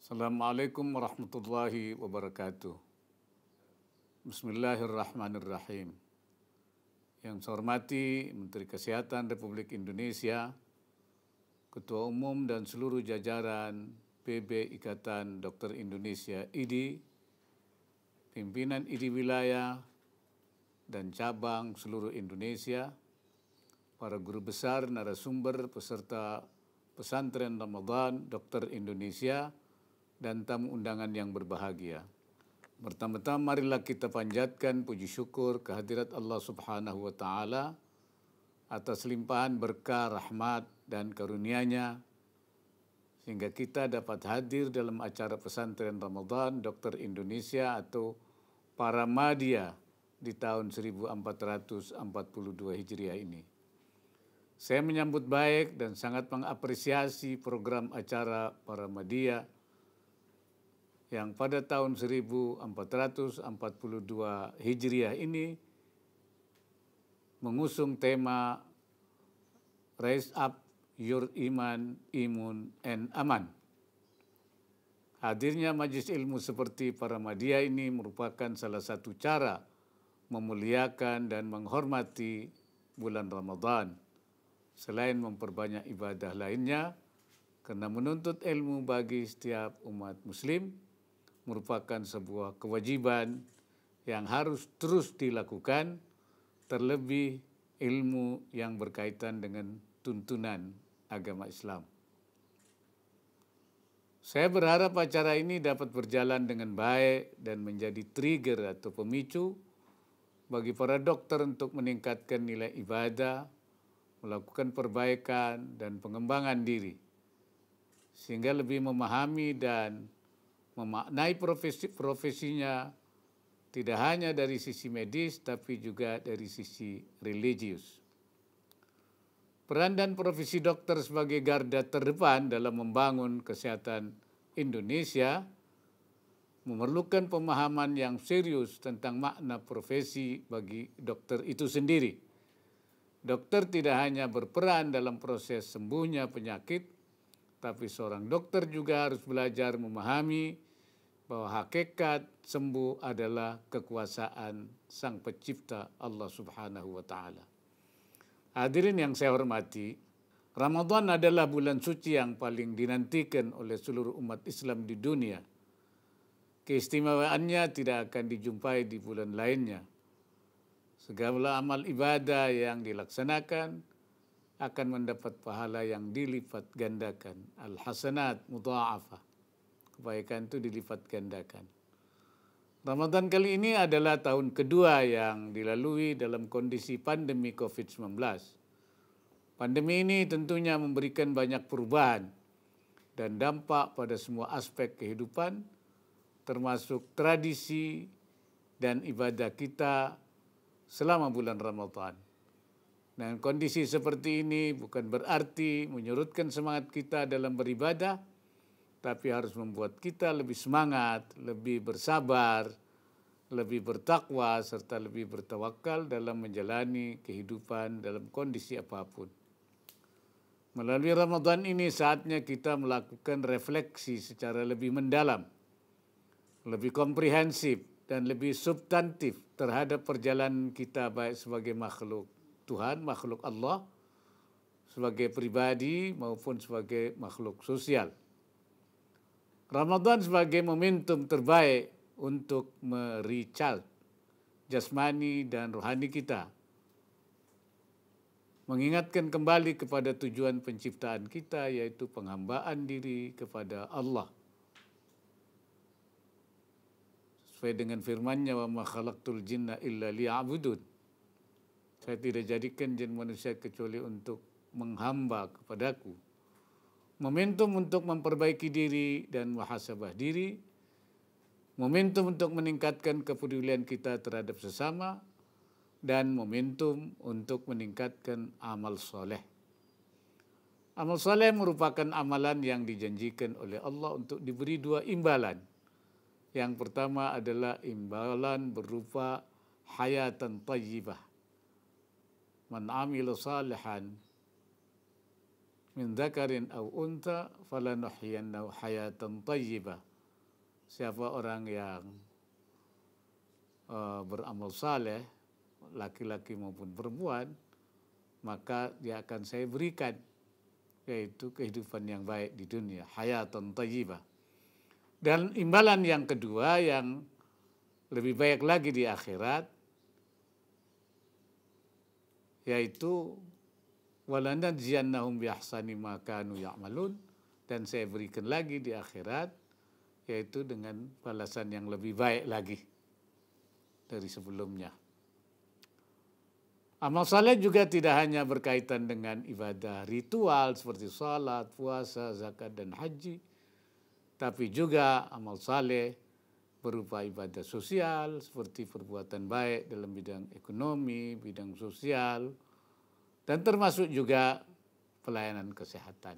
Assalamualaikum warahmatullahi wabarakatuh. Bismillahirrahmanirrahim. Yang saya hormati Menteri Kesehatan Republik Indonesia, Ketua Umum dan seluruh jajaran PB Ikatan Dokter Indonesia IDI, pimpinan IDI wilayah dan cabang seluruh Indonesia, para guru besar, narasumber, peserta pesantren Ramadan Dokter Indonesia, dan tamu undangan yang berbahagia. Pertama-tama marilah kita panjatkan puji syukur kehadirat Allah Subhanahu wa Ta'ala atas limpahan berkah, rahmat, dan karunia-Nya sehingga kita dapat hadir dalam acara pesantren Ramadan Dokter Indonesia atau Paramadya di tahun 1442 Hijriah ini. Saya menyambut baik dan sangat mengapresiasi program acara Paramadya yang pada tahun 1442 Hijriah ini mengusung tema Raise Up Your Iman, Imun, and Aman. Hadirnya majelis ilmu seperti Paramadya ini merupakan salah satu cara memuliakan dan menghormati bulan Ramadan, selain memperbanyak ibadah lainnya, karena menuntut ilmu bagi setiap umat muslim merupakan sebuah kewajiban yang harus terus dilakukan, terlebih ilmu yang berkaitan dengan tuntunan agama Islam. Saya berharap acara ini dapat berjalan dengan baik dan menjadi trigger atau pemicu bagi para dokter untuk meningkatkan nilai ibadah, melakukan perbaikan dan pengembangan diri, sehingga lebih memahami dan memaknai profesinya tidak hanya dari sisi medis tapi juga dari sisi religius. Peran dan profesi dokter sebagai garda terdepan dalam membangun kesehatan Indonesia memerlukan pemahaman yang serius tentang makna profesi bagi dokter itu sendiri. Dokter tidak hanya berperan dalam proses sembuhnya penyakit, tapi seorang dokter juga harus belajar memahami bahwa hakikat sembuh adalah kekuasaan Sang Pencipta Allah Subhanahu wa Ta'ala. Hadirin yang saya hormati, Ramadan adalah bulan suci yang paling dinantikan oleh seluruh umat Islam di dunia. Keistimewaannya tidak akan dijumpai di bulan lainnya. Segala amal ibadah yang dilaksanakan akan mendapat pahala yang dilipat gandakan. Al-hasanat mudha'afah. Kebaikan itu dilipat gandakan. Ramadan kali ini adalah tahun kedua yang dilalui dalam kondisi pandemi COVID-19. Pandemi ini tentunya memberikan banyak perubahan dan dampak pada semua aspek kehidupan, termasuk tradisi dan ibadah kita selama bulan Ramadan. Dengan kondisi seperti ini bukan berarti menyurutkan semangat kita dalam beribadah, tapi harus membuat kita lebih semangat, lebih bersabar, lebih bertakwa, serta lebih bertawakal dalam menjalani kehidupan dalam kondisi apapun. Melalui Ramadan ini saatnya kita melakukan refleksi secara lebih mendalam, lebih komprehensif, dan lebih substantif terhadap perjalanan kita baik sebagai makhluk Tuhan, makhluk Allah, sebagai pribadi maupun sebagai makhluk sosial. Ramadan sebagai momentum terbaik untuk merecharge jasmani dan rohani kita, mengingatkan kembali kepada tujuan penciptaan kita, yaitu penghambaan diri kepada Allah. Sesuai dengan firman-Nya, wa ma khalaqtul jinna illa liya'budun. Saya tidak jadikan jin manusia kecuali untuk menghamba kepadaku. Momentum untuk memperbaiki diri dan muhasabah diri, momentum untuk meningkatkan kepedulian kita terhadap sesama, dan momentum untuk meningkatkan amal soleh. Amal soleh merupakan amalan yang dijanjikan oleh Allah untuk diberi dua imbalan. Yang pertama adalah imbalan berupa hayatan tayyibah. Man amila salihan min dzakarin aw untha falanuhyiyannahu hayatan thayyibah. Siapa orang yang beramal saleh, laki-laki maupun perempuan, maka dia akan saya berikan, yaitu kehidupan yang baik di dunia, hayatan thayyibah. Dan imbalan yang kedua yang lebih baik lagi di akhirat, yaitu walanajziyannahum biahsani ma kanu ya'malun, dan saya berikan lagi di akhirat, yaitu dengan balasan yang lebih baik lagi dari sebelumnya. Amal saleh juga tidak hanya berkaitan dengan ibadah ritual seperti salat, puasa, zakat, dan haji, tapi juga amal saleh berupa ibadah sosial seperti perbuatan baik dalam bidang ekonomi, bidang sosial, dan termasuk juga pelayanan kesehatan.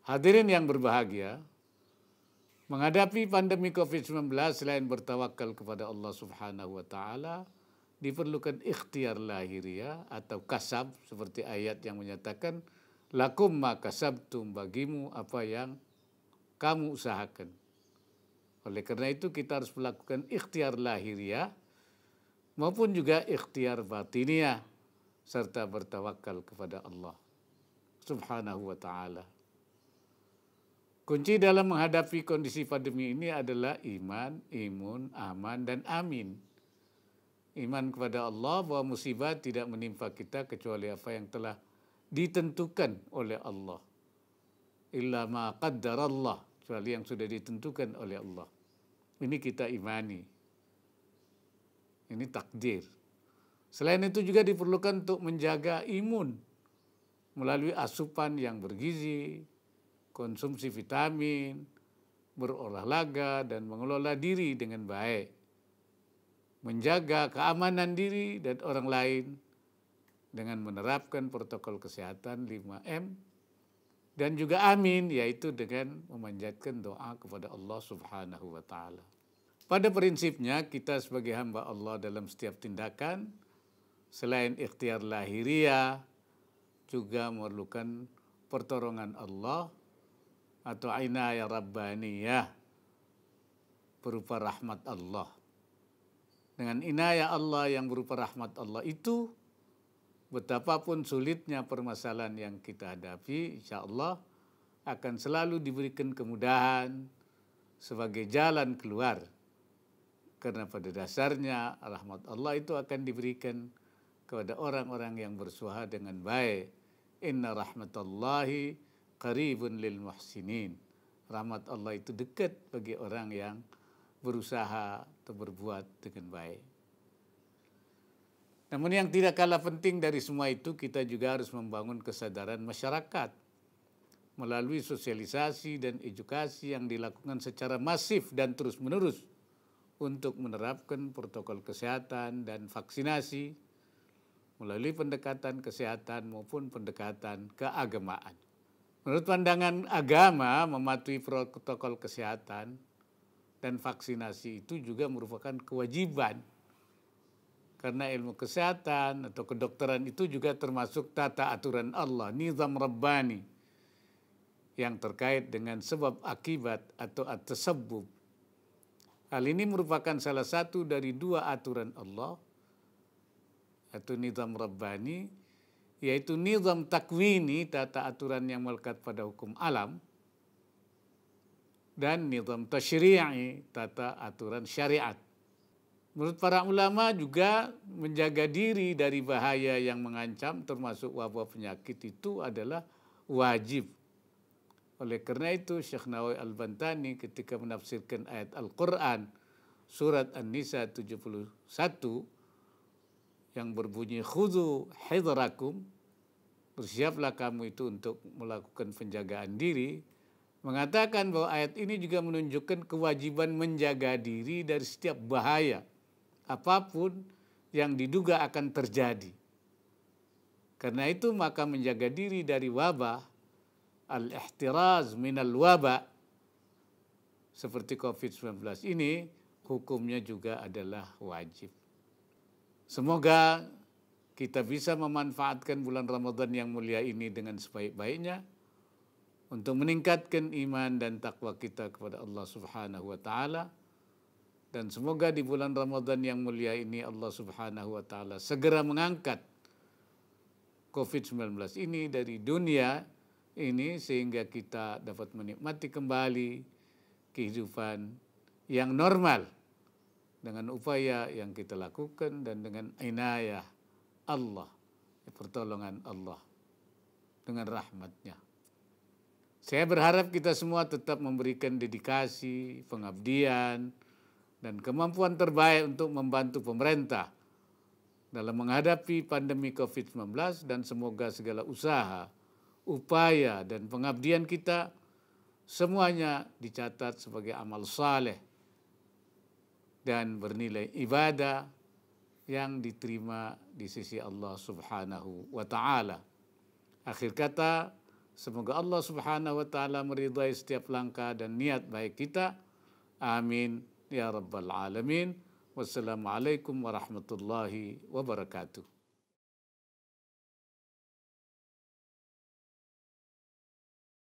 Hadirin yang berbahagia, menghadapi pandemi COVID-19 selain bertawakal kepada Allah Subhanahu wa taala, diperlukan ikhtiar lahiriah atau kasab, seperti ayat yang menyatakan lakum ma kasabtum, bagimu apa yang kamu usahakan. Oleh karena itu kita harus melakukan ikhtiar lahiriah maupun juga ikhtiar batiniah serta bertawakal kepada Allah Subhanahu wa taala. Kunci dalam menghadapi kondisi pandemi ini adalah iman, imun, aman, dan amin. Iman kepada Allah bahwa musibah tidak menimpa kita kecuali apa yang telah ditentukan oleh Allah. Illa ma qaddarallah, kecuali yang sudah ditentukan oleh Allah. Ini kita imani. Ini takdir. Selain itu juga diperlukan untuk menjaga imun melalui asupan yang bergizi, konsumsi vitamin, berolahraga, dan mengelola diri dengan baik. Menjaga keamanan diri dan orang lain dengan menerapkan protokol kesehatan 5M, dan juga amin, yaitu dengan memanjatkan doa kepada Allah Subhanahu wa taala. Pada prinsipnya kita sebagai hamba Allah dalam setiap tindakan, selain ikhtiar lahiriah, juga memerlukan pertolongan Allah atau inayah rabbaniyah berupa rahmat Allah. Dengan inayah Allah yang berupa rahmat Allah itu, betapapun sulitnya permasalahan yang kita hadapi, insya Allah akan selalu diberikan kemudahan sebagai jalan keluar. Karena pada dasarnya rahmat Allah itu akan diberikan kepada orang-orang yang berusaha dengan baik. Inna rahmatallahi qaribun lil muhsinin. Rahmat Allah itu dekat bagi orang yang berusaha atau berbuat dengan baik. Namun yang tidak kalah penting dari semua itu, kita juga harus membangun kesadaran masyarakat melalui sosialisasi dan edukasi yang dilakukan secara masif dan terus-menerus untuk menerapkan protokol kesehatan dan vaksinasi melalui pendekatan kesehatan maupun pendekatan keagamaan. Menurut pandangan agama, mematuhi protokol kesehatan dan vaksinasi itu juga merupakan kewajiban. Karena ilmu kesehatan atau kedokteran itu juga termasuk tata aturan Allah, nizam rabbani, yang terkait dengan sebab akibat atau at-tasabbub. Hal ini merupakan salah satu dari dua aturan Allah, atau nizam rabbani, yaitu nizam takwini, tata aturan yang melekat pada hukum alam, dan nizam tasyri'i, tata aturan syariat. Menurut para ulama juga menjaga diri dari bahaya yang mengancam termasuk wabah penyakit itu adalah wajib. Oleh karena itu Syekh Nawawi Al-Bantani ketika menafsirkan ayat Al-Quran surat An-Nisa 71 yang berbunyi khudhu hidrakum, bersiaplah kamu itu untuk melakukan penjagaan diri, mengatakan bahwa ayat ini juga menunjukkan kewajiban menjaga diri dari setiap bahaya apapun yang diduga akan terjadi. Karena itu maka menjaga diri dari wabah, al-ihtiraz minal wabah, seperti COVID-19 ini, hukumnya juga adalah wajib. Semoga kita bisa memanfaatkan bulan Ramadan yang mulia ini dengan sebaik-baiknya untuk meningkatkan iman dan takwa kita kepada Allah Subhanahu wa taala. Dan semoga di bulan Ramadan yang mulia ini Allah Subhanahu wa taala segera mengangkat COVID-19 ini dari dunia ini sehingga kita dapat menikmati kembali kehidupan yang normal dengan upaya yang kita lakukan dan dengan inayah Allah, pertolongan Allah dengan rahmatnya. Saya berharap kita semua tetap memberikan dedikasi, pengabdian, dan kemampuan terbaik untuk membantu pemerintah dalam menghadapi pandemi COVID-19 dan semoga segala usaha, upaya, dan pengabdian kita semuanya dicatat sebagai amal saleh dan bernilai ibadah yang diterima di sisi Allah Subhanahu wa taala. Akhir kata, semoga Allah Subhanahu wa taala meridai setiap langkah dan niat baik kita. Amin ya rabbal alamin. Wassalamualaikum warahmatullahi wabarakatuh.